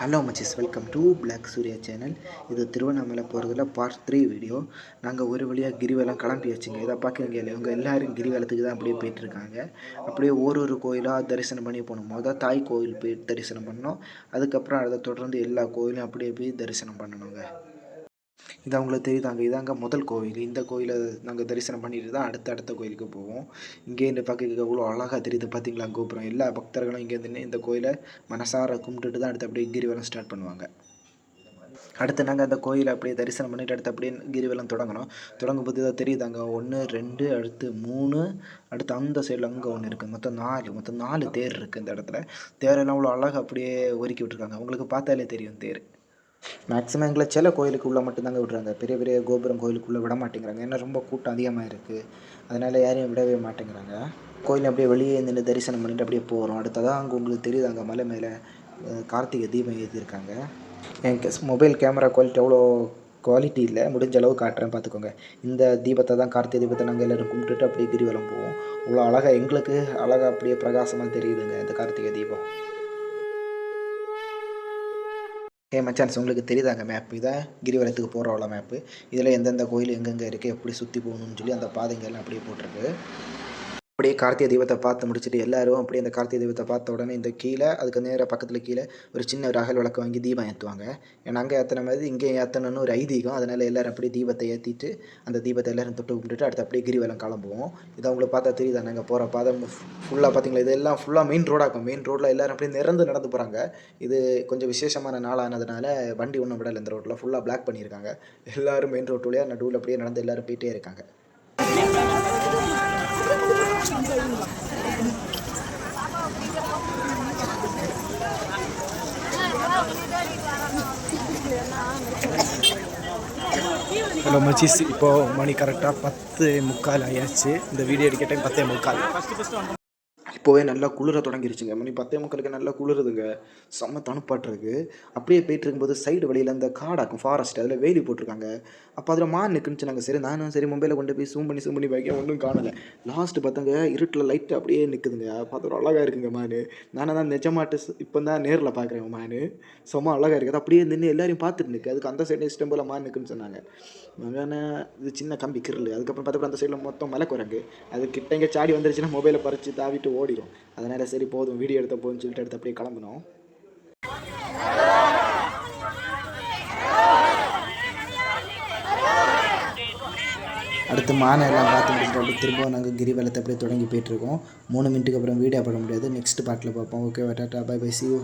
Hello மச்சிஸ், welcome to blog Surya channel. இது திருவண்ணாமலை போகிறதுல பார்ட் 3 வீடியோ. நாங்கள் ஒரு வழியாக கிரிவலம் கிளம்பி வச்சுங்க. இதை பார்க்குறீங்க இல்லையா, இவங்க எல்லோரும் கிரிவலத்துக்கு தான் அப்படியே போயிட்டுருக்காங்க. அப்படியே ஒரு கோயிலாக தரிசனம் பண்ணி போகணும். மொதல் தாய் கோயில் போய் தரிசனம் பண்ணோம். அதுக்கப்புறம் அதை தொடர்ந்து எல்லா கோயிலும் அப்படியே போய் தரிசனம் பண்ணணுங்க. இது அவங்களுக்கு தெரியுதாங்க, இதாங்க முதல் கோவில். இந்த கோயிலை நாங்கள் தரிசனம் பண்ணிட்டு தான் அடுத்த கோயிலுக்கு போவோம். இங்கேருந்து பார்க்க எவ்வளோ அழகாக தெரியுது பார்த்தீங்களா கோபுரம். எல்லா பக்தர்களும் இங்கேருந்து இந்த கோயிலை மனசார கும்பிட்டுட்டு தான் அடுத்து அப்படியே கிரிவலம் ஸ்டார்ட் பண்ணுவாங்க. அடுத்து நாங்கள் அந்த கோயிலை அப்படியே தரிசனம் பண்ணிவிட்டு அடுத்து அப்படியே கிரிவலம் தொடங்கும்போது இதை தெரியுதாங்க, 1 2 அடுத்து 3, அடுத்து அந்த சைடில் அங்கே ஒன்று இருக்குது. மொத்தம் 4 தேர் இருக்குது இந்த இடத்துல. தேரெல்லாம் அவ்வளோ அழகாக அப்படியே ஒதுக்கி விட்ருக்காங்க. உங்களுக்கு பார்த்தாலே தெரியும் தேர். மேக்ஸிமம் எங்களை சில கோயிலுக்கு உள்ளே மட்டும்தாங்க விட்றாங்க. பெரிய பெரிய கோபுரம் கோயிலுக்குள்ளே விட மாட்டேங்கிறாங்க. ஏன்னா ரொம்ப கூட்டம் அதிகமாக இருக்குது. அதனால் யாரையும் விடவே மாட்டேங்கிறாங்க. கோயில் அப்படியே வெளியே நின்று தரிசனம் பண்ணிட்டு அப்படியே போகிறோம். அடுத்ததான் அங்கே உங்களுக்கு தெரியுது, அங்கே மலை மேலே கார்த்திகை தீபம் ஏற்றிருக்காங்க. என் மொபைல் கேமரா குவாலிட்டி அவ்வளோ குவாலிட்டி இல்லை, முடிஞ்ச அளவு காட்டுறேன் பார்த்துக்கோங்க. இந்த தீபத்தை தான், கார்த்திகை தீபத்தை நாங்கள் எல்லோரும் கும்பிட்டுட்டு அப்படியே கிரிவலம் போவோம். அவ்வளோ அழகாக, எங்களுக்கு அழகாக அப்படியே பிரகாசமாக தெரியுதுங்க இந்த கார்த்திகை தீபம். மச்சான்ஸ், உங்களுக்கு தெரியுதாங்க மேப், இதான் கிரிவலத்துக்கு போகிற மேப்பு. இதில் எந்தெந்த கோயில் எங்கெங்கே இருக்குது, எப்படி சுற்றி போகணும்னு சொல்லி அந்த பாதைங்கள்லாம் அப்படியே போட்டிருக்கு. அப்படியே கார்த்திகை தீபத்தை பார்த்து முடிச்சுட்டு எல்லோரும் அப்படியே அந்த கார்த்திகை தீபத்தை பார்த்த உடனே இந்த கீழே, அதுக்கு நேராக பக்கத்தில் கீழே ஒரு சின்ன ஒரு அகல் விளக்கு வாங்கி தீபம் ஏற்றுவாங்க. ஏன்னா அங்கே ஏற்றின மாதிரி இங்கே ஏற்றணுன்னு ஒரு ஐதீகம். அதனால் எல்லோரும் அப்படியே தீபத்தை ஏற்றிட்டு அந்த தீபத்தை எல்லோரும் தொட்டு கும்பிட்டுட்டு அடுத்து அப்படியே கிரிவலம் கிளம்புவோம். இதை அவங்களை பார்த்தா தெரியுதா, நாங்கள் போகிற பாதை ஃபுல்லாக பார்த்தீங்களா, இதெல்லாம் ஃபுல்லாக மெயின் ரோடாக இருக்கும். மெயின் ரோட்டில் எல்லோரும் அப்படியே நடந்து போகிறாங்க. இது கொஞ்சம் விசேஷமான நாளானதுனால வண்டி ஒன்றும் விடலை. இந்த ரோட்டில் ஃபுல்லாக பிளாக் பண்ணியிருக்காங்க. எல்லோரும் மெயின் ரோட்டு வழியாக நடுவில் அப்படியே நடந்து எல்லோரும் போயிட்டே இருக்காங்க. ஹலோ மச்சிஸ், இப்போது மணி கரெக்டாக 10:45 ஆயாச்சு. இந்த வீடியோ எடுக்க டைம் 10:45. இப்போவே நல்லா குளிர தொடங்கிருச்சுங்க. மணி 10:45 நல்லா குளிருதுங்க. செம்ம தணுப்பாட்டுருக்கு. அப்படியே போயிட்டு இருக்கும்போது சைடு வழியில் இந்த காடாக்கும், ஃபாரஸ்ட், அதில் வேலி போட்டிருக்காங்க. அப்போ அதில் மான் நிற்குன்னு நாங்கள் சரி மொபைலில் கொண்டு போய் ஜூம் பண்ணி வைக்க ஒன்றும் காணலை. லாஸ்ட்டு பார்த்தாங்க, இருட்டில் லைட்டு அப்படியே நிற்குதுங்க. பார்த்து ஒரு அழகாக இருக்குங்க மான். நானே தான் நிஜமாட்டு இப்போ தான் நேரில் பார்க்குறேன். மான் செம்ம அழகாக இருக்குது. அப்படியே நின்று எல்லாரையும் பார்த்துட்டு நிற்கு. அதுக்கு அந்த சைடு இஷ்டம் போல் மான் நிற்குன்னு சொன்னாங்க. இது சின்ன கம்பி கிருள். அதுக்கப்புறம் பார்த்தப்ப அந்த சைடில் மொத்தம் மலை குரங்கு. அது கிட்ட இங்கே சாடி வந்துருச்சுன்னா மொபைலை பறித்து தாவிட்டு ஓடிடும். அதனால் சரி போதும், வீடியோ எடுத்த போதுன்னு சொல்லிட்டு எடுத்து அப்படியே கிளம்புனோம். அடுத்து மானை எல்லாம் பார்த்து முடிச்சுட்டு அப்படி திரும்ப நாங்கள் கிரிவலத்தை அப்படியே தொடங்கி போயிட்டுருக்கோம். 3 மினிட்டுக்கு அப்புறம் வீடியோ போட முடியாது. நெக்ஸ்ட் பார்ட்டில் பார்ப்போம். Okay, tata, bye bye, see you.